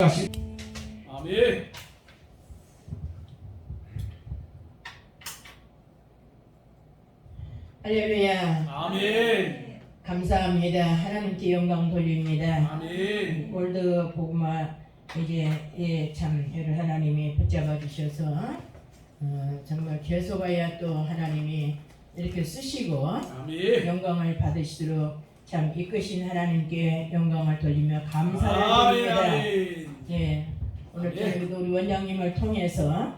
아멘. 할렐루야. 아멘. 감사합니다. 하나님께 영광 돌립니다. 아멘. 골드 복음화 이제 참 여러 하나님이 붙잡아 주셔서 정말 계속하여 또 하나님이 이렇게 쓰시고 아멘. 영광을 받으시도록 참 이끄신 하나님께 영광을 돌리며 감사를 아멘. 드립니다. 아멘. 예, 오늘 아멘. 저희도 우리 원장님을 통해서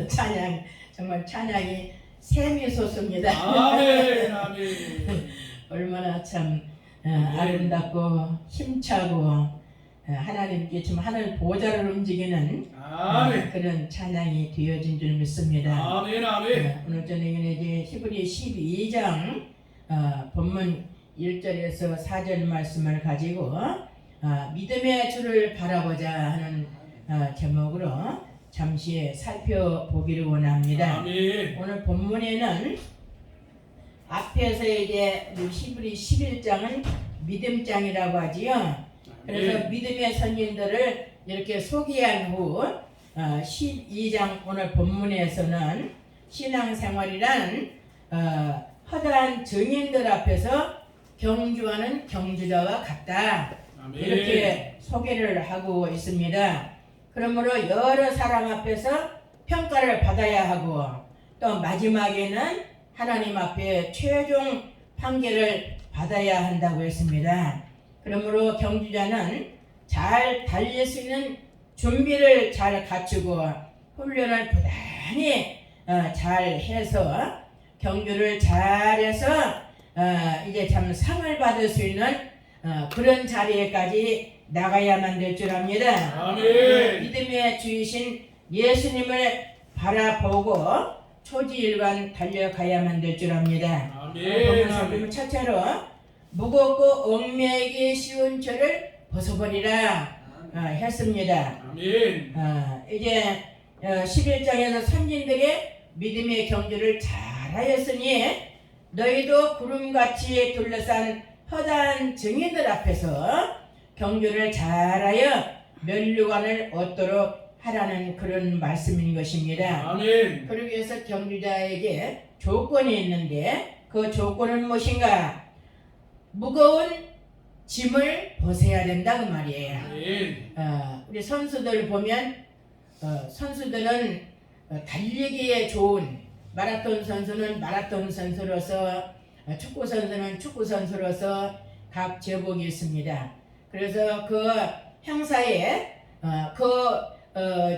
찬양 정말 찬양이 샘이 솟습니다. 아멘. 아멘. 얼마나 참 아멘. 아름답고 힘차고 하나님께 참 하늘 보좌를 움직이는 아멘. 그런 찬양이 되어진 줄 믿습니다. 아멘. 아멘. 오늘 저녁에는 이제 히브리 12장 본문 1절에서 4절 말씀을 가지고 믿음의 주를 바라보자 하는 제목으로 잠시 살펴보기를 원합니다. 아멘. 오늘 본문에는 앞에서 이제 우리 히브리 11장은 믿음장이라고 하지요. 그래서 믿음의 선진들을 이렇게 소개한 후 12장 오늘 본문에서는 신앙생활이란 허다한 증인들 앞에서 경주하는 경주자와 같다. 아멘. 이렇게 소개를 하고 있습니다. 그러므로 여러 사람 앞에서 평가를 받아야 하고 또 마지막에는 하나님 앞에 최종 판결을 받아야 한다고 했습니다. 그러므로 경주자는 잘 달릴 수 있는 준비를 잘 갖추고 훈련을 부단히 잘 해서 경주를 잘해서 이제 참 상을 받을 수 있는 그런 자리에까지 나가야만 될 줄 압니다. 아멘. 믿음의 주이신 예수님을 바라보고 초지일관 달려가야만 될 줄 압니다. 아멘. 오늘 첫째로 무겁고 얽매이기 쉬운 죄를 벗어버리라 했습니다. 아멘. 이제 11장에서 선진들의 믿음의 경주를 잘하였으니 너희도 구름같이 둘러싼 허다한 증인들 앞에서 경주를 잘하여 면류관을 얻도록 하라는 그런 말씀인 것입니다. 아멘. 그러기 위해서 경주자에게 조건이 있는데 그 조건은 무엇인가? 무거운 짐을 벗어야 된다 그 말이에요. 아멘. 우리 선수들 보면 선수들은 달리기에 좋은 마라톤 선수는 마라톤 선수로서 축구 선수는 축구 선수로서 각 제복이 있습니다. 그래서 그 행사에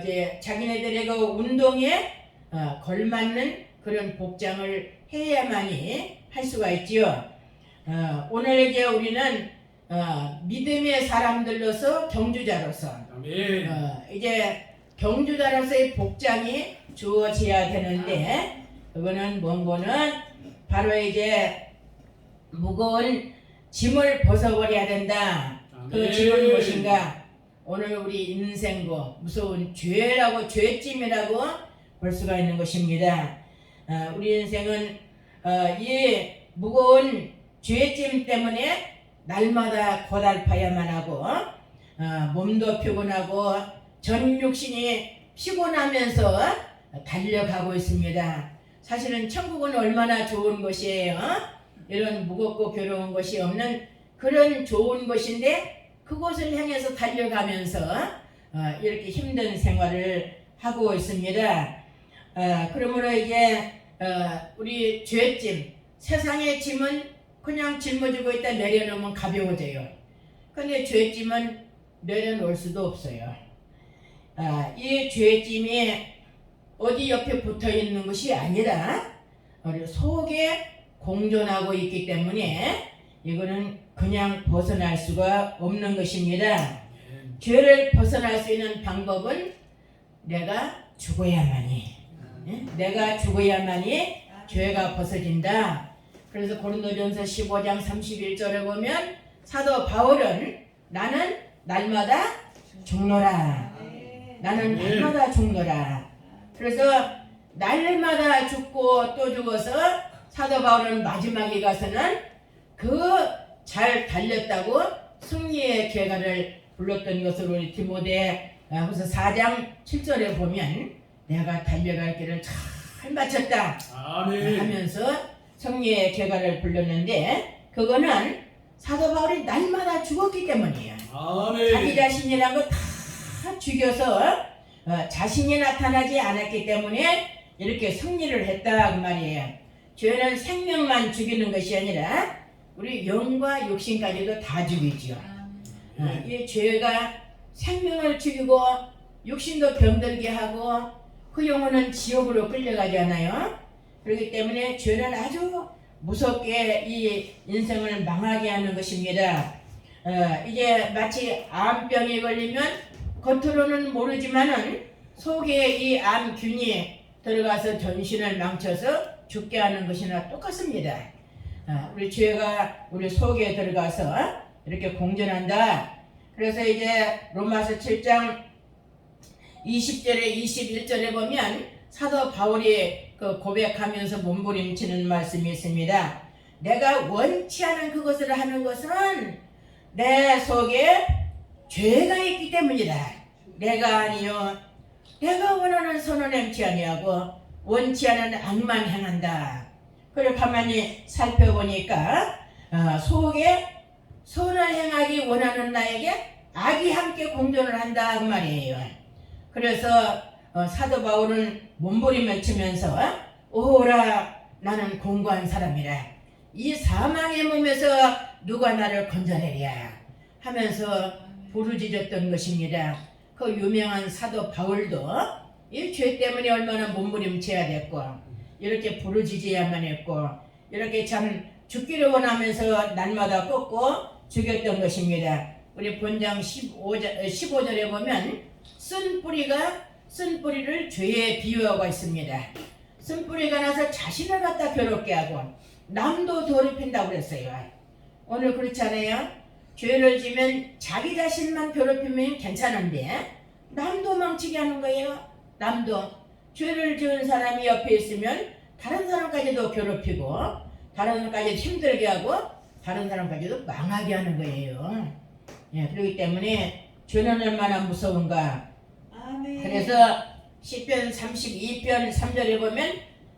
이제 자기네들의 그 운동에 걸맞는 그런 복장을 해야만이 할 수가 있지요. 오늘 이제 우리는 믿음의 사람들로서 경주자로서 아멘. 이제 경주자로서의 복장이 주어져야 되는데 그거는 뭔고는 바로 이제 무거운 짐을 벗어버려야 된다. 그 아멘. 짐은 무엇인가? 오늘 우리 인생고 무서운 죄라고 죄짐이라고 볼 수가 있는 것입니다. 우리 인생은 이 무거운 죄짐 때문에 날마다 고달파야만 하고 몸도 피곤하고 전 육신이 피곤하면서 달려가고 있습니다. 사실은 천국은 얼마나 좋은 곳이에요. 이런 무겁고 괴로운 것이 없는 그런 좋은 곳인데 그곳을 향해서 달려가면서 이렇게 힘든 생활을 하고 있습니다. 그러므로 이제 우리 죄짐, 세상의 짐은 그냥 짊어지고 있다 내려놓으면 가벼워져요. 근데 죄짐은 내려놓을 수도 없어요. 이 죄짐이 어디 옆에 붙어 있는 것이 아니라 우리 속에 공존하고 있기 때문에 이거는 그냥 벗어날 수가 없는 것입니다. 죄를 벗어날 수 있는 방법은 내가 죽어야만이, 내가 죽어야만이 죄가 벗어진다. 그래서 고린도전서 15장 31절에 보면 사도 바울은 나는 날마다 죽노라. 나는 날마다 죽노라. 그래서 날마다 죽고 또 죽어서 사도 바울은 마지막에 가서는 그 잘 달렸다고 승리의 결과를 불렀던 것을 우리 디모데 후서 4장 7절에 보면 내가 달려갈 길을 잘 마쳤다 아멘. 하면서 승리의 결과를 불렀는데 그거는 사도 바울이 날마다 죽었기 때문이에요. 자기 아멘. 자신이란 거 다 죽여서 자신이 나타나지 않았기 때문에 이렇게 승리를 했다 그 말이에요. 죄는 생명만 죽이는 것이 아니라 우리 영과 육신까지도 다 죽이죠. 이 죄가 생명을 죽이고 육신도 병들게 하고 그 영혼은 지옥으로 끌려가잖아요. 그렇기 때문에 죄는 아주 무섭게 이 인생을 망하게 하는 것입니다. 이게 마치 암병에 걸리면 겉으로는 모르지만은 속에 이 암균이 들어가서 전신을 망쳐서 죽게 하는 것이나 똑같습니다. 우리 죄가 우리 속에 들어가서 이렇게 공존한다. 그래서 이제 로마서 7장 20절에 21절에 보면 사도 바울이 그 고백하면서 몸부림치는 말씀이 있습니다. 내가 원치 않은 그것을 하는 것은 내 속에 죄가 있기 때문이다. 내가 아니요 내가 원하는 선을 행치 아니하고 원치 않은 악만 행한다. 그리고 가만히 살펴보니까 속에 선을 행하기 원하는 나에게 악이 함께 공존을 한다 그 말이에요. 그래서 사도 바울은 몸부림을 치면서 오라 나는 공고한 사람이라 이 사망의 몸에서 누가 나를 건져내랴 하면서 부르짖었던 것입니다. 그 유명한 사도 바울도 이 죄 때문에 얼마나 몸부림쳐야 됐고 이렇게 부르짖어야만 했고 이렇게 참 죽기를 원하면서 날마다 꺾고 죽였던 것입니다. 우리 본장 15절에 보면 쓴 뿌리를 죄에 비유하고 있습니다. 쓴 뿌리가 나서 자신을 갖다 괴롭게 하고 남도 더럽힌다고 그랬어요. 오늘 그렇지 않아요? 죄를 지면 자기 자신만 괴롭히면 괜찮은데 남도 망치게 하는 거예요. 남도 죄를 지은 사람이 옆에 있으면 다른 사람까지도 괴롭히고 다른 사람까지 힘들게 하고 다른 사람까지도 망하게 하는 거예요. 예, 그렇기 때문에 죄는 얼마나 무서운가. 아멘. 그래서 시편 32편 3절에 보면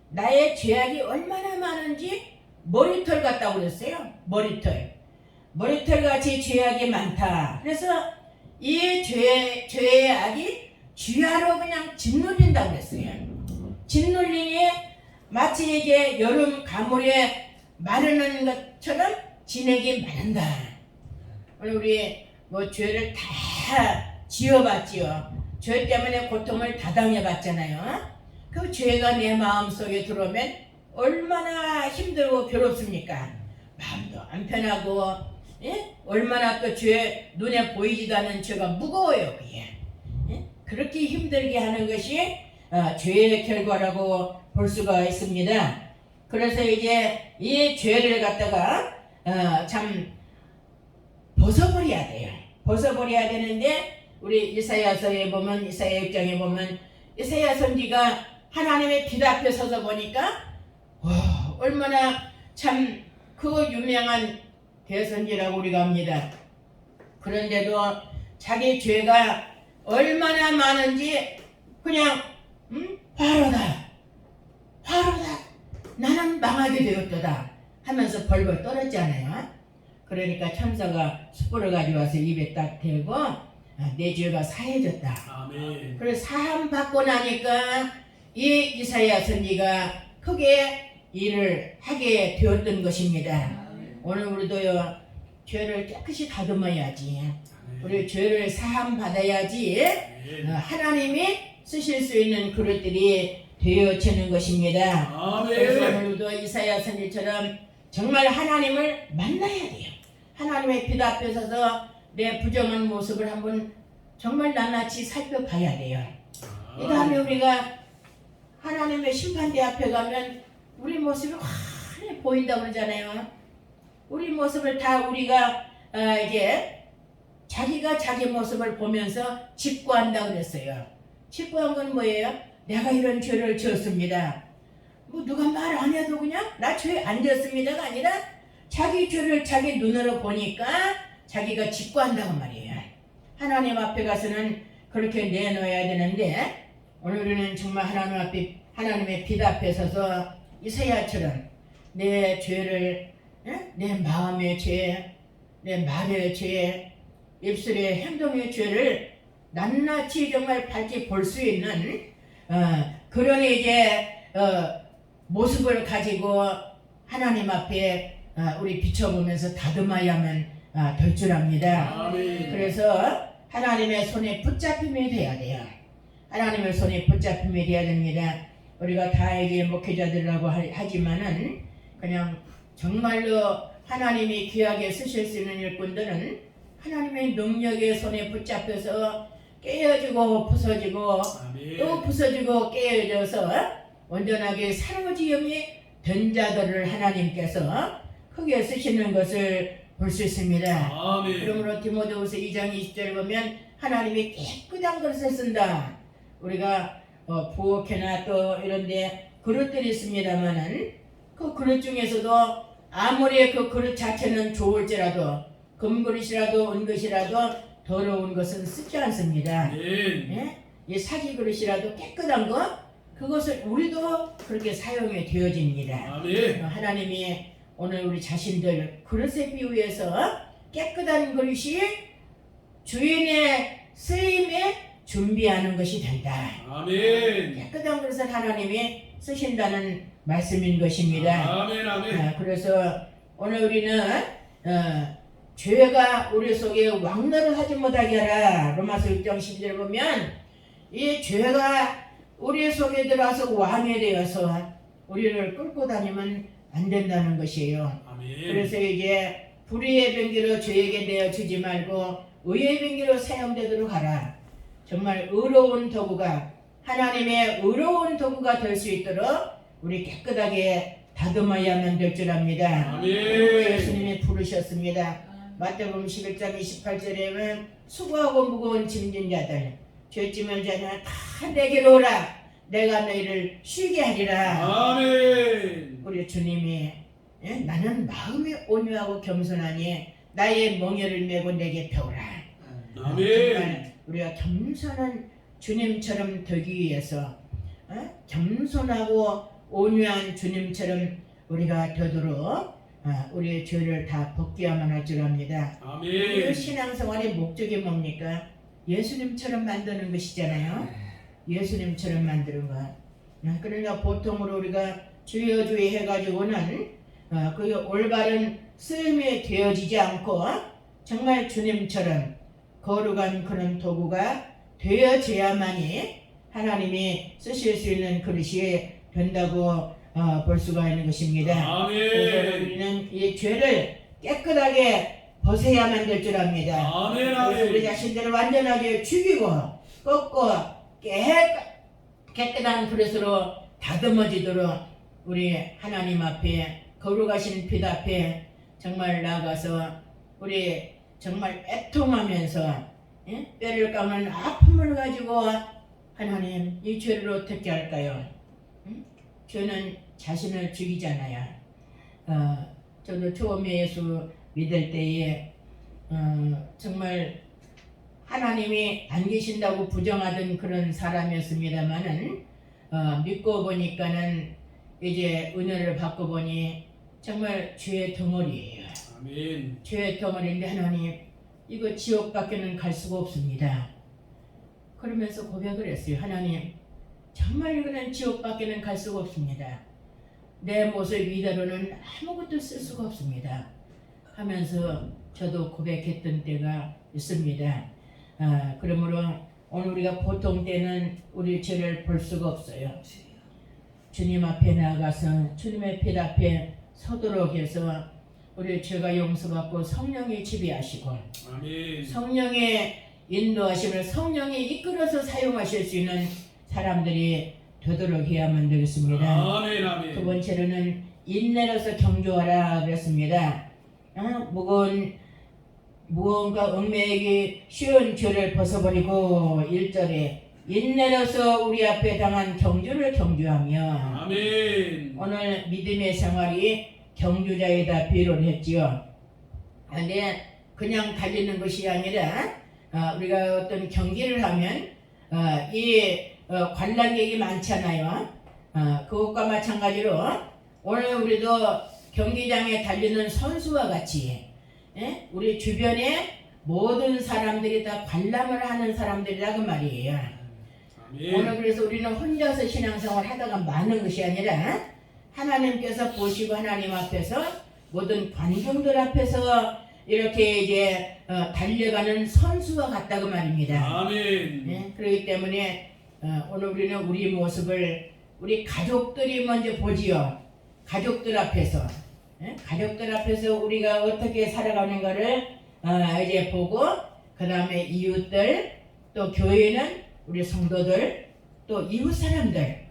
나의 죄악이 얼마나 많은지 머리털 같다고 그랬어요. 머리털 같이 죄악이 많다. 그래서 이 죄의 악이 쥐하로 그냥 짓눌린다고 그랬어요. 짓눌리니 마치 이게 여름 가물에 마르는 것처럼 진액이 마른다. 우리 뭐 죄를 다 지어봤지요. 죄 때문에 고통을 다 당해봤잖아요. 그 죄가 내 마음속에 들어오면 얼마나 힘들고 괴롭습니까? 마음도 안 편하고 예? 얼마나 또 죄 눈에 보이지도 않는 죄가 무거워요. 그게 예? 그렇게 힘들게 하는 것이 죄의 결과라고 볼 수가 있습니다. 그래서 이제 이 죄를 갖다가 참 벗어버려야 돼요. 벗어버려야 되는데 우리 이사야서에 보면 이사야 6장에 보면 이사야 선지가 하나님의 빛 앞에 서서 보니까 얼마나 참 그 유명한 대선지라고 우리가 합니다. 그런데도 자기 죄가 얼마나 많은지 그냥 화로다 나는 망하게 되었도다 하면서 벌벌 떨었잖아요. 그러니까 천사가 숯불을 가져와서 입에 딱 대고 내 죄가 사해졌다. 아멘. 그래서 사함 받고 나니까 이 이사야 선지가 크게 일을 하게 되었던 것입니다. 오늘 우리도요 죄를 깨끗이 다듬어야지. 우리 죄를 사함 받아야지 하나님이 쓰실 수 있는 그릇들이 되어지는 것입니다. 그래서 아멘. 오늘도 이사야 선지처럼 정말 하나님을 만나야 돼요. 하나님의 빛 앞에 서서 내 부정한 모습을 한번 정말 낱낱이 살펴봐야 돼요. 이 다음에 우리가 하나님의 심판대 앞에 가면 우리 모습이 환히 보인다고 그러잖아요. 우리 모습을 다 우리가 이제 자기가 자기 모습을 보면서 직구한다고 그랬어요. 직구한 건 뭐예요? 내가 이런 죄를 지었습니다. 뭐 누가 말 안 해도 그냥 나 죄 안 지었습니다가 아니라 자기 죄를 자기 눈으로 보니까 자기가 직구한다고 말이에요. 하나님 앞에 가서는 그렇게 내놓아야 되는데 오늘 우리는 정말 하나님의 빛 앞에 서서 이사야처럼 내 죄를 내 마음의 죄, 내 말의 죄, 입술의 행동의 죄를 낱낱이 정말 밝게 볼 수 있는 그런 모습을 가지고 하나님 앞에 우리 비춰보면서 다듬어야만 될 줄 압니다. 아멘. 그래서 하나님의 손에 붙잡힘이 돼야 돼요. 하나님의 손에 붙잡힘이 돼야 됩니다. 우리가 다 이제 목회자들이라고 하지만은 그냥 정말로 하나님이 귀하게 쓰실 수 있는 일꾼들은 하나님의 능력의 손에 붙잡혀서 깨어지고 부서지고 아멘. 또 부서지고 깨어져서 온전하게 사로지음이 된 자들을 하나님께서 크게 쓰시는 것을 볼 수 있습니다. 아멘. 그러므로 디모데후서 2장 20절 보면 하나님이 깨끗한 그릇을 쓴다. 우리가 부엌이나 또 이런데 그릇들이 있습니다만은 그 그릇 중에서도 아무리 그 그릇 자체는 좋을지라도 금그릇이라도 은그릇이라도 더러운 것은 쓰지 않습니다. 아멘. 예? 이 사기 그릇이라도 깨끗한 것 그것을 우리도 그렇게 사용이 되어집니다. 아멘. 하나님이 오늘 우리 자신들 그릇에 비유해서 깨끗한 그릇이 주인의 쓰임에 준비하는 것이 된다. 아멘. 깨끗한 그릇을 하나님이 쓰신다는 말씀인 것입니다. 아멘. 아멘. 그래서 오늘 우리는 죄가 우리 속에 왕노를 하지 못하게 하라. 로마서 6장 12절 보면 이 죄가 우리 속에 들어와서 왕이 되어서 우리를 끌고 다니면 안 된다는 것이에요. 아멘. 그래서 이제 불의의 병기로 죄에게 내어주지 말고 의의 병기로 사용되도록 하라. 정말 의로운 도구가 하나님의 의로운 도구가 될 수 있도록 우리 깨끗하게 다듬어야만 될 줄 압니다. 아멘. 예수님이 부르셨습니다. 마태복음 11장 28절에 보면 수고하고 무거운 짐진 자들 죄짐을 자냐 다 내게로 오라. 내가 너희를 쉬게 하리라. 아멘. 우리 주님이 나는 마음이 온유하고 겸손하니 나의 멍에를 메고 내게 배우라. 아멘. 정말 우리가 겸손한 주님처럼 되기 위해서 겸손하고 온유한 주님처럼 우리가 되도록 우리의 죄를 다 벗겨야만 할 줄 압니다. 우리 아멘. 신앙생활의 목적이 뭡니까? 예수님처럼 만드는 것이잖아요. 예수님처럼 만드는 것. 그러니까 보통으로 우리가 주여 주여 해가지고는 그 올바른 쓰임이 되어지지 않고 정말 주님처럼 거룩한 그런 도구가 되어져야만이 하나님이 쓰실 수 있는 그릇이 된다고 볼 수가 있는 것입니다. 그래서 아멘. 우리는 이 죄를 깨끗하게 벗어야만 될 줄 압니다. 아멘. 그래서 우리 아멘. 자신들을 완전하게 죽이고 꺾고 깨끗한 그릇으로 다듬어지도록 우리 하나님 앞에 거룩하신 빛 앞에 정말 나아가서 우리 정말 애통하면서 뼈를 깎는 아픔을 가지고 하나님 이 죄를 어떻게 할까요? 죄는 자신을 죽이잖아요. 저도 처음에 예수 믿을 때에 정말 하나님이 안 계신다고 부정하던 그런 사람이었습니다만은 믿고 보니까는 이제 은혜를 받고 보니 정말 죄의 덩어리예요. 아멘. 죄의 덩어리인데 하나님 이거 지옥밖에는 갈 수가 없습니다. 그러면서 고백을 했어요. 하나님 정말 이거는 지옥밖에는 갈 수가 없습니다. 내 모습 이대로는 아무것도 쓸 수가 없습니다. 하면서 저도 고백했던 때가 있습니다. 그러므로 오늘 우리가 보통 때는 우리 죄를 볼 수가 없어요. 주님 앞에 나아가서 주님의 빛 앞에 서도록 해서 우리 죄가 용서받고 성령이 지배하시고 아멘. 성령의 인도하심을 성령이 이끌어서 사용하실 수 있는 사람들이 되도록 해야만 되겠습니다. 아멘. 아멘. 두 번째로는 인내로서 경주하라 그랬습니다. 무언가 얽매이기 쉬운 죄를 벗어버리고 1절에 인내로서 우리 앞에 당한 경주를 경주하며 아멘. 오늘 믿음의 생활이 경주자에다 비유를 했지요. 근데 그냥 달리는 것이 아니라 우리가 어떤 경기를 하면 관람객이 많잖아요. 그것과 마찬가지로 오늘 우리도 경기장에 달리는 선수와 같이 우리 주변에 모든 사람들이 다 관람을 하는 사람들이라 그 말이에요. 아멘. 오늘 그래서 우리는 혼자서 신앙생활 하다가 마는 것이 아니라 하나님께서 보시고 하나님 앞에서 모든 관중들 앞에서 이렇게 이제 달려가는 선수와 같다 그 말입니다. 아멘. 그렇기 때문에 오늘 우리는 우리 모습을 우리 가족들이 먼저 보지요. 가족들 앞에서 가족들 앞에서 우리가 어떻게 살아가는가를 이제 보고 그 다음에 이웃들 또 교회는 우리 성도들 또 이웃 사람들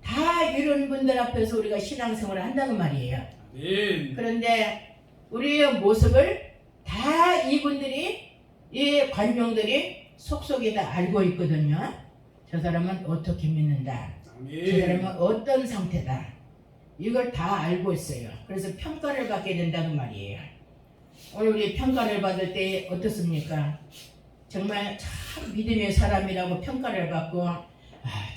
다 이런 분들 앞에서 우리가 신앙생활을 한다는 말이에요. 아멘. 그런데 우리의 모습을 다 이분들이 이 관중들이 속속에 다 알고 있거든요. 저 사람은 어떻게 믿는다. 저 사람은 어떤 상태다. 이걸 다 알고 있어요. 그래서 평가를 받게 된다는 말이에요. 오늘 우리 평가를 받을 때 어떻습니까? 정말 참 믿음의 사람이라고 평가를 받고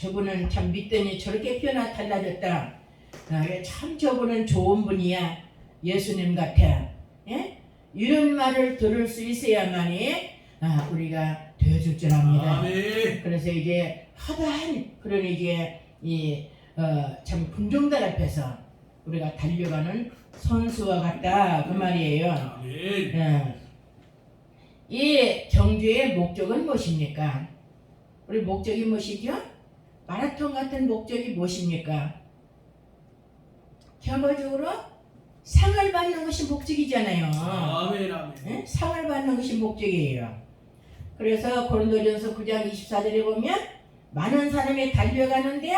저분은 참 믿더니 저렇게 변화 달라졌다. 참 저분은 좋은 분이야. 예수님 같아. 이런 말을 들을 수 있어야만이 우리가 되어줄 줄 압니다. 아멘. 그래서 이제 허다한 그런 이제 참 군중들 앞에서 우리가 달려가는 선수와 같다 그 말이에요. 아멘. 이 경주의 목적은 무엇입니까? 우리 목적이 무엇이죠? 마라톤 같은 목적이 무엇입니까? 결과적으로 상을 받는 것이 목적이잖아요. 아멘. 아멘. 상을 받는 것이 목적이에요. 그래서 고린도전서 9장 24절에 보면 많은 사람이 달려가는데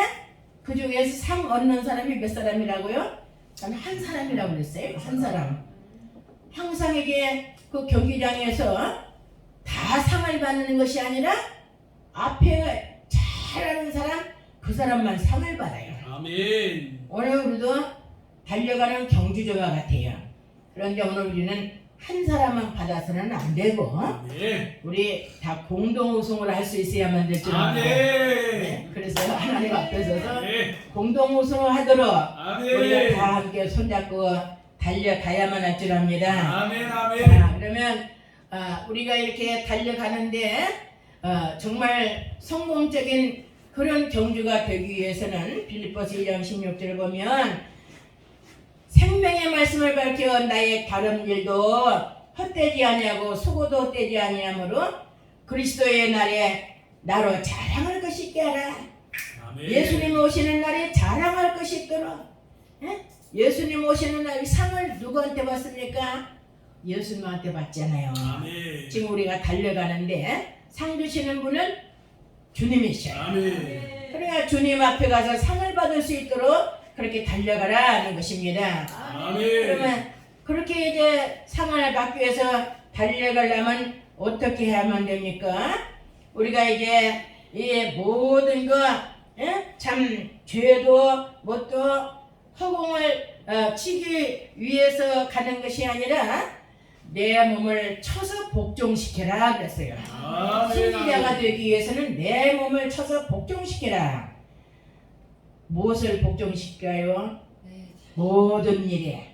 그 중에서 상 얻는 사람이 몇 사람이라고요? 저는 한 사람이라고 그랬어요. 한 사람. 항상 이게 그 경기장에서 다 상을 받는 것이 아니라 앞에 잘하는 사람 그 사람만 상을 받아요. 아멘. 오늘 우리도 달려가는 경주저와 같아요. 그런데 오늘 우리는 한 사람만 받아서는 안 되고 아멘. 우리 다 공동 우승을 할 수 있어야만 될 줄 압니다. 아멘. 그래서 하나님 앞에 서서 아멘. 공동 우승을 하도록 우리가 아멘. 다 함께 손잡고 달려가야만 할 줄 압니다. 아멘. 아멘. 그러면 우리가 이렇게 달려가는데 정말 성공적인 그런 경주가 되기 위해서는 빌립보서 1장 16절을 보면 생명의 말씀을 밝혀 나의 다른 일도 헛되지 아니하고 수고도 헛되지 아니하므로 그리스도의 날에 나로 자랑할 것이 있게 하라. 아멘. 예수님 오시는 날에 자랑할 것이 있도록. 예수님 오시는 날 상을 누구한테 받습니까? 예수님한테 받잖아요. 아멘. 지금 우리가 달려가는데 상 주시는 분은 주님이셔요. 아멘. 그래야 주님 앞에 가서 상을 받을 수 있도록 그렇게 달려가라는 것입니다. 아멘. 그러면 그렇게 이제 상을 받기 위해서 달려가려면 어떻게 해야만 됩니까? 우리가 이제 이 모든 거 참 죄도 뭣도 허공을 치기 위해서 가는 것이 아니라 내 몸을 쳐서 복종시켜라 그랬어요. 아멘. 승리자가 되기 위해서는 내 몸을 쳐서 복종시켜라. 무엇을 복종시켜요? 모든 일에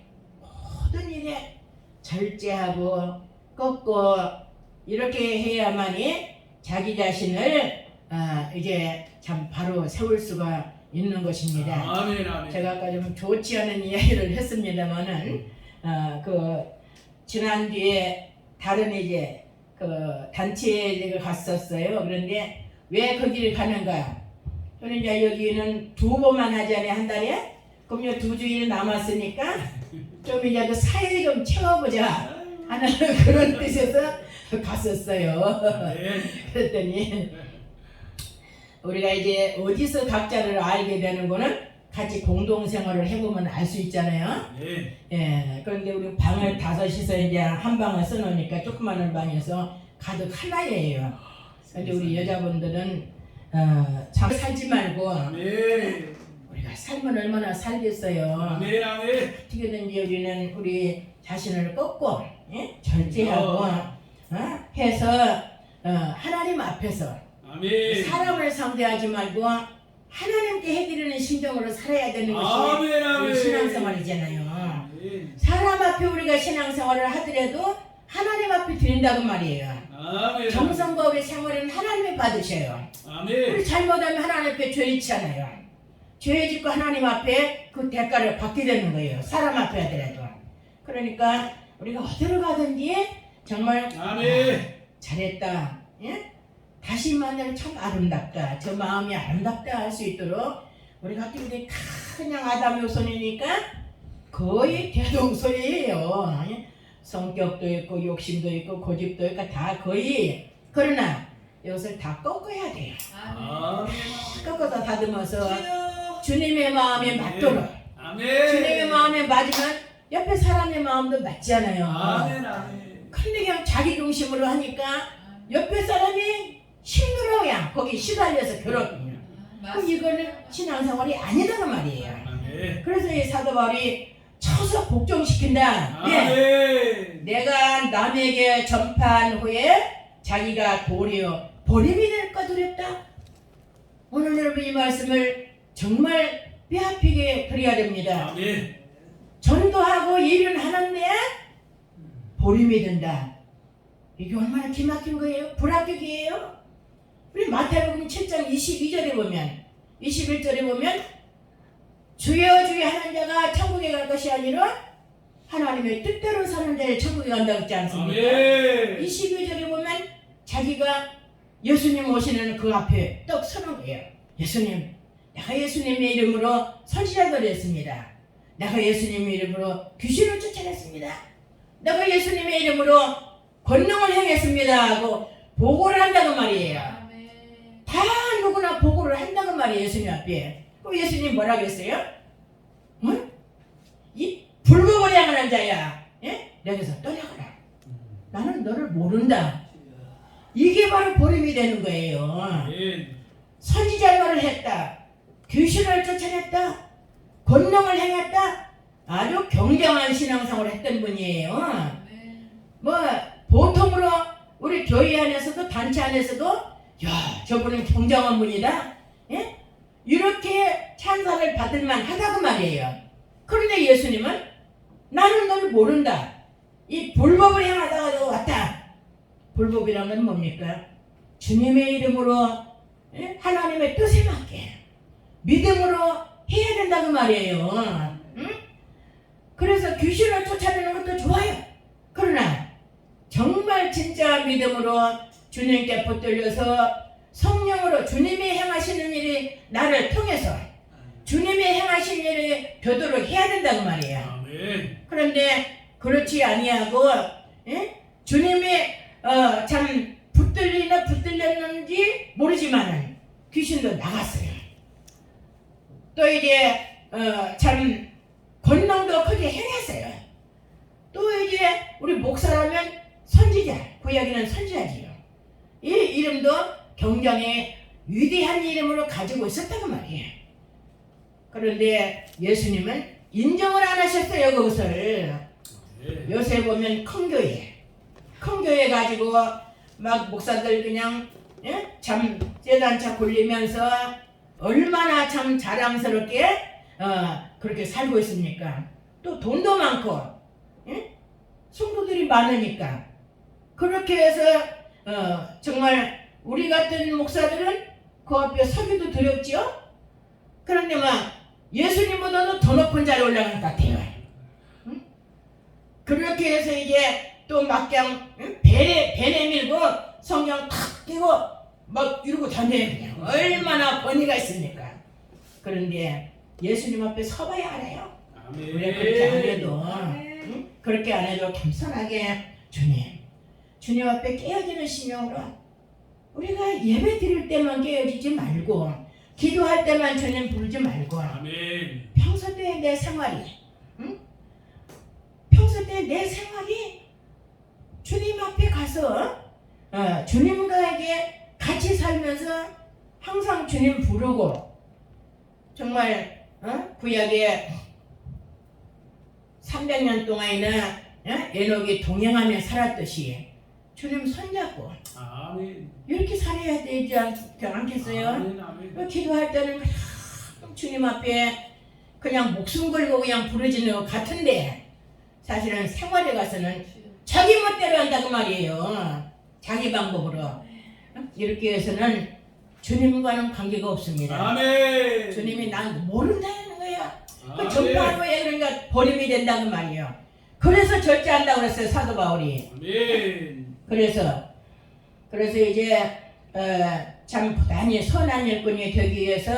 절제하고 꺾고 이렇게 해야만이 자기 자신을 이제 참 바로 세울 수가 있는 것입니다. 아멘. 아멘. 제가 아까 좀 좋지 않은 이야기를 했습니다만은 그 지난주에 다른 이제 그 단체를 갔었어요. 그런데 왜 거기를 가는가? 저는 이제 여기는 2번만 하잖아요, 한 달에. 그럼 이제 2주일 남았으니까 좀 이제 그 사회 좀 채워보자 하는 그런 뜻에서 갔었어요. 아멘. 그랬더니 우리가 이제 어디서 각자를 알게 되는 거는 같이 공동생활을 해보면 알 수 있잖아요. 아멘. 그런데 우리 방을 5이서 이제 한 방을 써놓으니까 조그마한 방에서 가득 하나예요. 근데 우리 여자분들은 참 살지 말고 아멘. 우리가 살면 얼마나 살겠어요. 아멘. 아멘. 어떻게든지 우리는 우리 자신을 꺾고 절제하고 해서 하나님 앞에서 아멘. 사람을 상대하지 말고 하나님께 해드리는 심정으로 살아야 되는 것이 아멘, 아멘. 우리 신앙생활이잖아요. 아멘. 사람 앞에 우리가 신앙생활을 하더라도 하나님 앞에 드린다고 말이에요. 아멘. 정성과 우리 생활은 하나님이 받으셔요. 아멘. 우리 잘못하면 하나님 앞에 죄 짓잖아요. 죄 짓고 하나님 앞에 그 대가를 받게 되는 거예요. 사람 앞에 하더라도. 그러니까 우리가 어디로 가든지 정말 잘했다. 예? 다시 만나면 참 아름답다. 저 마음이 아름답다 할 수 있도록 우리 같은 게 그냥 아담의 후손이니까 거의 대동소이예요. 예? 성격도 있고 욕심도 있고 고집도 있고 다 거의. 그러나 이것을 다 꺾어야 돼요. 꺾어서 다듬어서 주님의 마음에 맞도록. 아멘. 주님의 마음에 맞으면 옆에 사람의 마음도 맞잖아요. 아멘. 아멘. 근데 그냥 자기 중심으로 하니까 옆에 사람이 힘들어야 거기 시달려서 괴롭거든요. 그럼 이거는 신앙생활이 아니다는 말이에요. 아멘. 그래서 이 사도 바울이 쳐서 복종시킨다. 예. 내가 남에게 전파한 후에 자기가 도리어 버림이 될까 두렵다. 오늘 여러분 이 말씀을 정말 뼈아프게 드려야 됩니다. 아멘. 전도하고 일은 하는데 버림이 된다. 이게 얼마나 기막힌 거예요? 불합격이에요? 우리 마태복음 7장 22절에 보면 21절에 보면 주여 주여 하는 자가 천국에 갈 것이 아니라 하나님의 뜻대로 사는 자를 천국에 간다고 했지 않습니까? 아멘. 22절에 보면 자기가 예수님 오시는 그 앞에 떡 서는 거예요. 예수님, 내가 예수님의 이름으로 선지자들을 했습니다. 내가 예수님의 이름으로 귀신을 쫓아냈습니다. 내가 예수님의 이름으로 권능을 행했습니다 하고 보고를 한다고 말이에요. 다 누구나 보고를 한다고 말이에요. 예수님 앞에. 그럼 예수님 뭐라고 했어요? 응? 이 불법을 행하는 자야. 예? 여기서 떠나가라. 나는 너를 모른다. 이게 바로 버림이 되는 거예요. 아멘. 선지자 말을 했다. 귀신을 쫓아냈다. 권능을 행했다. 아주 경쟁한 신앙생활을 했던 분이에요. 뭐 보통으로 우리 교회 안에서도 단체 안에서도 야 저분은 경쟁한 분이다. 예? 이렇게 찬사를 받을 만하다고 말이에요. 그런데 예수님은 나는 너를 모른다. 이 불법을 행하다가 왔다. 불법이란 건 뭡니까? 주님의 이름으로 예? 하나님의 뜻에 맞게 믿음으로 해야 된다고 말이에요. 응? 그래서 귀신을 쫓아내는 것도 좋아요. 그러나 정말 진짜 믿음으로 주님께 붙들려서 성령으로 주님이 행하시는 일이 나를 통해서 주님이 행하신 일을 되도록 해야 된다고 말이에요. 아멘. 그런데 그렇지 아니하고 예? 주님이 참 붙들렸는지 모르지만은 귀신도 나갔어요. 또 이제 참 권능도 크게 행했어요. 또 이제 우리 목사라면 선지자, 구약에는 선지자지요. 이 이름도 굉장히 위대한 이름으로 가지고 있었다고 말이에요. 그런데 예수님은 인정을 안 하셨어요. 그것을. 요새 보면 큰 교회 가지고 막 목사들 그냥 예? 참 쇠단차 굴리면서 얼마나 참 자랑스럽게 그렇게 살고 있습니까? 또 돈도 많고 예? 성도들이 많으니까 그렇게 해서 정말 우리 같은 목사들은 그 앞에 서기도 두렵지요? 그런데 막 예수님보다도 더 높은 자리에 올라간 것 같아요. 응? 그렇게 해서 이제 또 막장 배 내밀고 성령 탁 끼고 막 이러고 다녀요. 그냥 얼마나 권위가 있습니까? 그런데 예수님 앞에 서봐야 알아요. 우리가 그렇게 안 해도 응? 그렇게 안 해도 겸손하게 주님 앞에 깨어지는 심령으로 우리가 예배 드릴 때만 깨어지지 말고 기도할 때만 주님 부르지 말고 아멘. 평소 때 내 생활이 응? 평소 때 내 생활이 주님 앞에 가서 주님과에게 같이 살면서 항상 주님 부르고 정말 구약에 300년 동안이나 에녹이 동행하며 살았듯이 주님 손잡고 아멘. 이렇게 살아야 되지 않겠어요? 아멘. 아멘. 기도할 때는 그냥 주님 앞에 그냥 목숨 걸고 그냥 부르짖는 것 같은데 사실은 생활에 가서는 자기 멋대로 한다고 말이에요. 자기 방법으로. 이렇게 해서는 주님과는 관계가 없습니다. 아멘. 주님이 난 모른다는 거야. 그 아멘. 전파하는 거야. 그러니까 버림이 된다는 말이에요. 그래서 절제한다고 그랬어요. 사도 바울이. 아멘. 그래서 이제 참 부단히 선한 일꾼이 되기 위해서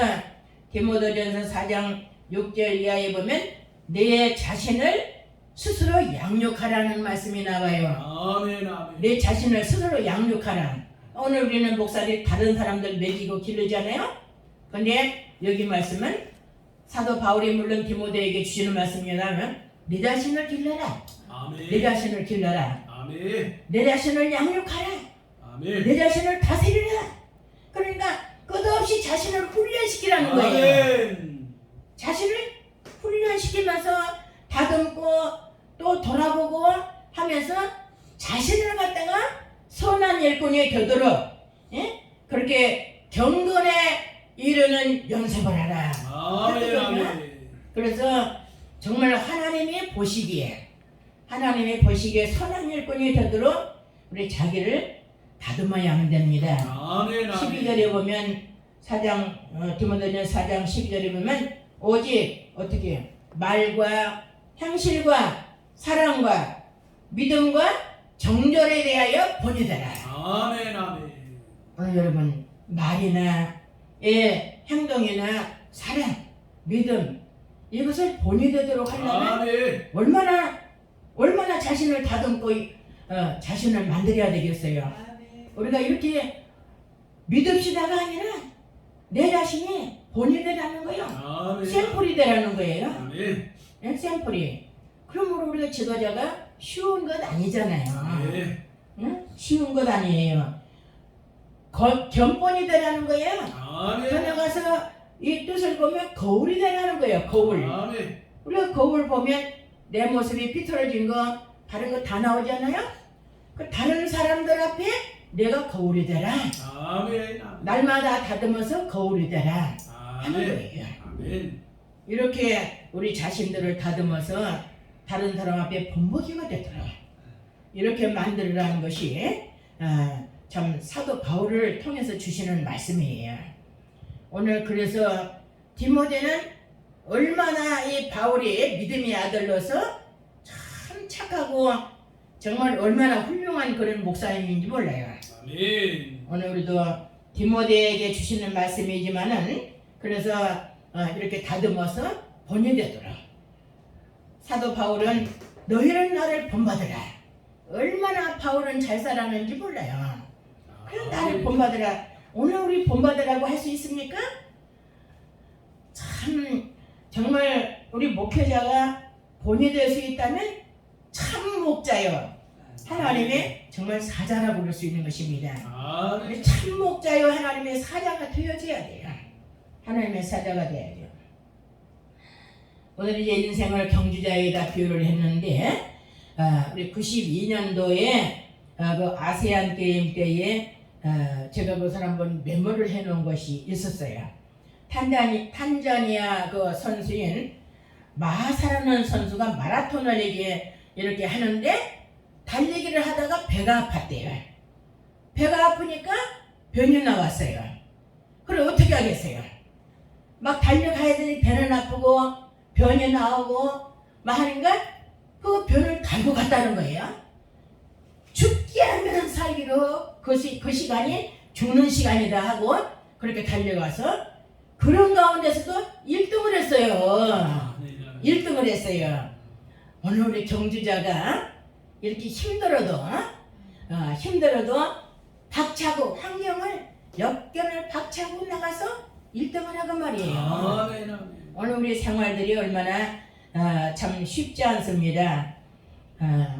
디모데전서 4장 6절 이하에 보면 내 자신을 스스로 양육하라는 말씀이 나와요. 아멘. 아멘. 내 자신을 스스로 양육하라. 오늘 우리는 목사들이 다른 사람들 먹이고 기르잖아요. 근데 여기 말씀은 사도 바울이 물론 디모데에게 주시는 말씀이라면 내 자신을 길러라. 아멘. 내 자신을 길러라. 아멘. 내 자신을 양육하라. 아멘. 내 자신을 다스리라. 그러니까 끝없이 자신을 훈련시키라는 거예요. 아멘. 자신을 훈련시키면서 다듬고 또 돌아보고 하면서 자신을 갖다가 선한 일꾼이 되도록 그렇게 경건에 이르는 연습을 하라. 아멘. 아멘. 그래서 정말 하나님이 보시기에 선한 일꾼이 되도록 우리 자기를 다듬어야 하면 됩니다. 아멘. 12절에 보면 디모데전서 4장 12절에 보면 오직 어떻게 말과 행실과 사랑과 믿음과 정절에 대하여 본유되라. 아멘. 아멘. 오늘 여러분 말이나 행동이나 사랑, 믿음 이것을 본유되도록 하려면 아멘. 얼마나 자신을 다듬고 자신을 만들어야 되겠어요. 우리가 이렇게 믿읍시다가 아니라 내 자신이 본인이라는 거예요. 아멘. 샘플이 되라는 거예요. 아멘. 샘플이. 그러므로 우리가 지도자가 쉬운 것 아니잖아요. 네. 응? 쉬운 것 아니에요. 견본이 되라는 거예요. 아멘. 전에 가서 이 뜻을 보면 거울이 되라는 거예요. 거울. 아멘. 우리가 거울 보면 내 모습이 삐뚤어진 거 다른 거 다 나오잖아요. 그 다른 사람들 앞에 내가 거울이 되라. 아멘. 날마다 다듬어서 거울이 되라 하는 아멘. 거예요. 아멘. 이렇게 우리 자신들을 다듬어서 다른 사람 앞에 본보기가 되도록 이렇게 만들라는 것이 참 사도 바울을 통해서 주시는 말씀이에요. 오늘 그래서 디모데는 얼마나 이 바울이 믿음의 아들로서 참 착하고 정말 얼마나 훌륭한 그런 목사님인지 몰라요. 아멘. 오늘 우리도 디모데에게 주시는 말씀이지만은 그래서 이렇게 다듬어서 본유되도록 사도 바울은 너희는 나를 본받으라. 얼마나 바울은 잘 살았는지 몰라요. 그냥 나를 본받으라. 오늘 우리 본받으라고 할 수 있습니까? 참 정말 우리 목회자가 본이 될 수 있다면 참 목자요. 하나님의 정말 사자라고 부를 수 있는 것입니다. 아멘. 참 목자요 하나님의 사자가 되어져야 돼요. 하나님의 사자가 돼야 돼요. 오늘 이제 인생을 경주자에다 비유를 했는데 우리 92년도에 그 아세안 게임 때에 제가 그것을 한번 메모를 해놓은 것이 있었어요. 탄자니아 그 선수인 마하사라는 선수가 마라톤을 이렇게 하는데 달리기를 하다가 배가 아팠대요. 배가 아프니까 변이 나왔어요. 그래 어떻게 하겠어요? 막 달려가야 되니 배는 아프고 변이 나오고 막 하니까 그 변을 달고 갔다는 거예요. 죽게 하면 살기로 그 시간이 죽는 시간이다 하고 그렇게 달려가서 그런 가운데서도 1등을 했어요. 1등을 했어요. 오늘 우리 경주자가 이렇게 힘들어도 박차고 환경을 역견을 박차고 나가서 1등을 하고 말이에요. 아멘. 오늘 우리 생활들이 얼마나 참 쉽지 않습니다.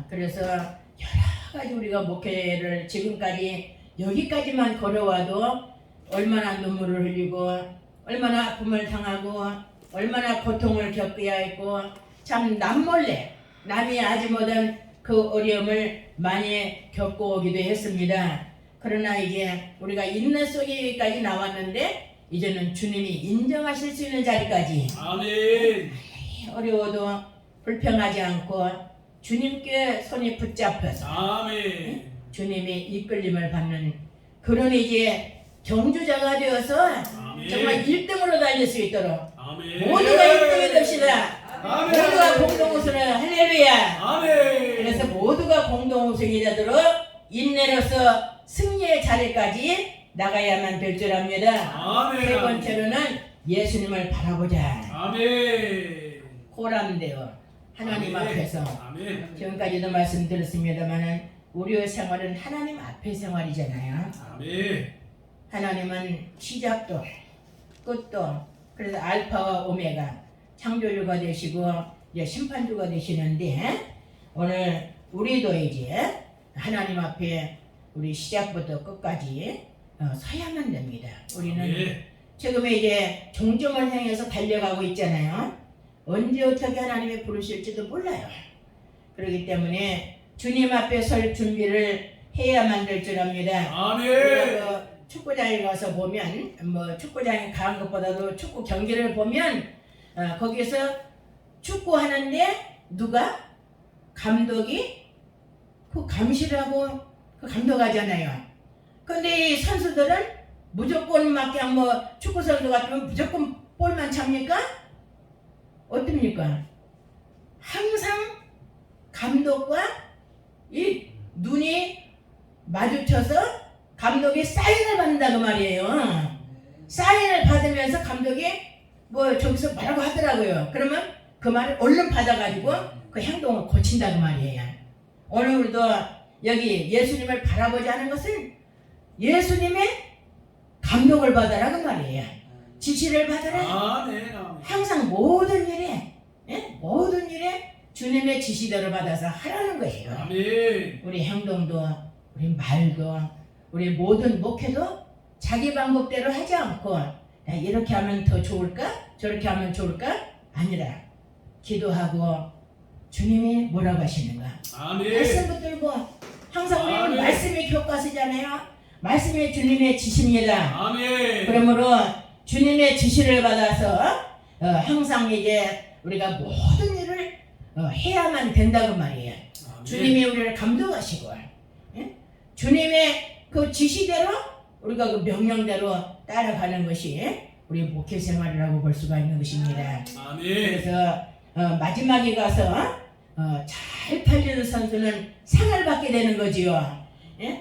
그래서 여러 가지 우리가 목회를 지금까지 여기까지만 걸어와도 얼마나 눈물을 흘리고 얼마나 아픔을 당하고 얼마나 고통을 겪어야 했고 참 남몰래 남이 아지 못한 그 어려움을 많이 겪어오기도 했습니다. 그러나 이제 우리가 인내 속에까지 나왔는데 이제는 주님이 인정하실 수 있는 자리까지 아멘. 어려워도 불평하지 않고 주님께 손이 붙잡혀서 아멘. 주님이 이끌림을 받는 그런 이제 경주자가 되어서 아멘. 정말 1등으로 달릴 수 있도록 아멘. 모두가 1등이 됩시다. 아멘. 모두가 공동 우승을 할렐루야. 아멘. 그래서 모두가 공동 우승이 되도록 인내로서 승리의 자리까지 나가야만 될 줄 압니다. 아멘. 세 번째로는 예수님을 바라보자. 아멘. 호람되어 하나님 아멘. 앞에서 아멘. 지금까지도 말씀드렸습니다만은 우리의 생활은 하나님 앞의 생활이잖아요. 아멘. 하나님은 시작도 끝도 그래서 알파와 오메가 창조주가 되시고 이제 심판주가 되시는데 오늘 우리도 이제 하나님 앞에 우리 시작부터 끝까지 서야만 됩니다. 우리는 아멘. 지금 이제 종점을 향해서 달려가고 있잖아요. 언제 어떻게 하나님이 부르실지도 몰라요. 그렇기 때문에 주님 앞에 설 준비를 해야만 될 줄 압니다. 아멘. 우리가 그 축구장에 가서 보면 뭐 축구장에 가는 것보다도 축구 경기를 보면 거기서 축구하는데 누가 감독이 그 감시를 하고 그 감독하잖아요. 근데 이 선수들은 무조건 막 그냥 뭐 축구 선수 같으면 무조건 볼만 찹니까? 어떻습니까? 항상 감독과 이 눈이 마주쳐서 감독이 사인을 받는다 그 말이에요. 사인을 받으면서 감독이 뭐 저기서 뭐라고 하더라고요. 그러면 그 말을 얼른 받아가지고 그 행동을 고친다 그 말이에요. 오늘 우리도 여기 예수님을 바라보지 않은 것은 예수님의 감독을 받아라 그 말이에요. 지시를 받아라. 아멘. 항상 모든 일에 모든 일에 주님의 지시대로 받아서 하라는 거예요. 아멘. 우리 행동도 우리 말도 우리 모든 목회도 자기 방법대로 하지 않고 야, 이렇게 하면 더 좋을까? 저렇게 하면 좋을까? 아니라 기도하고 주님이 뭐라고 하시는가? 아멘. 말씀 붙들고 항상 우리는 아멘. 말씀이 교과서잖아요. 말씀이 주님의 지시입니다. 아멘. 그러므로 주님의 지시를 받아서 항상 이제 우리가 모든 일을 해야만 된다고 말이에요. 아멘. 주님이 우리를 감독하시고 주님의 그 지시대로 우리가 그 명령대로 따라가는 것이 우리 목회 생활이라고 볼 수가 있는 것입니다. 아멘. 그래서 마지막에 가서 잘 달리는 선수는 상을 받게 되는 거지요.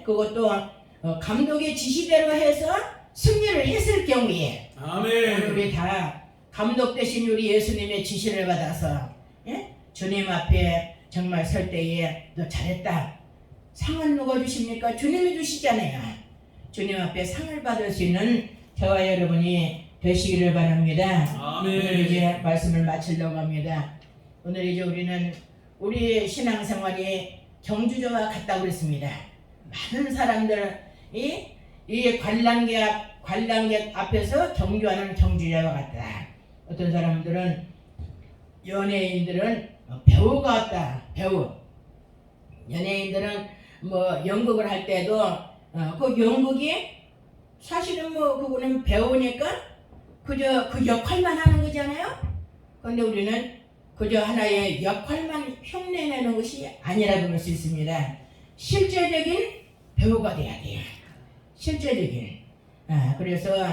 그것도 감독의 지시대로 해서 승리를 했을 경우에 아멘. 우리 다 감독 대신 우리 예수님의 지시를 받아서 주님 앞에 정말 설 때에 너 잘했다. 상은 누가 주십니까? 주님이 주시잖아요. 주님 앞에 상을 받을 수 있는 저와 여러분이 되시기를 바랍니다. 아멘. 오늘 이제 말씀을 마치려고 합니다. 오늘 이제 우리는 우리 신앙생활이 경주저와 같다고 그랬습니다. 많은 사람들이 이 관람객 앞에서 경주하는 경주자와 같다. 어떤 사람들은 연예인들은 배우가 같다. 배우. 연예인들은 뭐 연극을 할 때도 그 연극이 사실은 뭐 그거는 배우니까 그저 그 역할만 하는 거잖아요. 그런데 우리는 그저 하나의 역할만 흉내내는 것이 아니라고 볼 수 있습니다. 실제적인 배우가 돼야 돼요. 실제적인. 그래서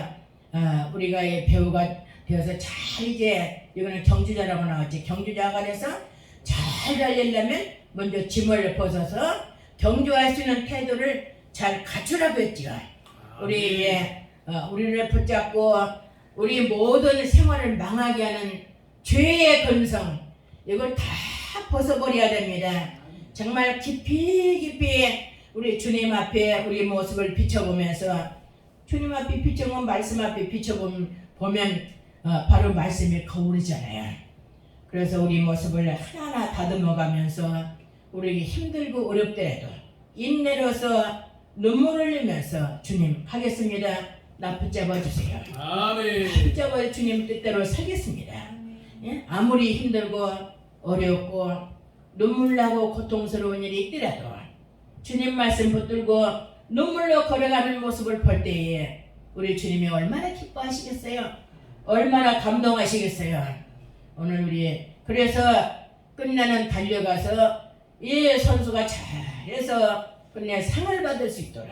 우리가 이 배우가 되어서 잘 이제 이거는 경주자라고 나왔지. 경주자가 돼서 잘 달리려면 먼저 짐을 벗어서 경주할 수 있는 태도를 잘 갖추라고 했죠. 우리 이제 우리를 붙잡고 우리 모든 생활을 망하게 하는 죄의 근성 이걸 다 벗어버려야 됩니다. 정말 깊이 우리 주님 앞에 우리 모습을 비춰보면서 주님 앞에 비춰보면 말씀 앞에 비춰보면 바로 말씀이 거울이잖아요. 그래서 우리 모습을 하나하나 다듬어가면서 우리에게 힘들고 어렵더라도 인내로서 눈물을 흘리면서 주님 하겠습니다. 나 붙잡아 주세요. 아멘. 붙잡아 주님 뜻대로 살겠습니다. 아무리 힘들고 어렵고 눈물 나고 고통스러운 일이 있더라도 주님 말씀 붙들고 눈물로 걸어가는 모습을 볼 때에 우리 주님이 얼마나 기뻐하시겠어요? 얼마나 감동하시겠어요? 오늘 우리 그래서 끝나는 달려가서 이 선수가 잘해서 끝내 상을 받을 수 있도록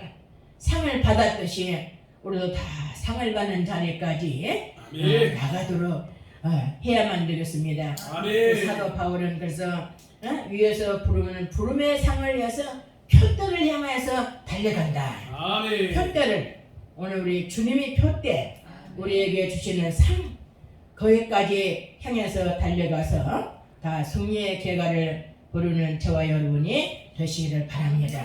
상을 받았듯이 우리도 다 상을 받는 자리까지 나가도록 해야만 되겠습니다. 아멘. 사도 바울은 그래서 위에서 부르면 부름의 상을 위해서 표대를 향해서 달려간다. 아멘. 표대를 오늘 우리 주님이 표대 우리에게 주시는 상 거기까지 향해서 달려가서 다 승리의 계가를 부르는 저와 여러분이 되시기를 바랍니다.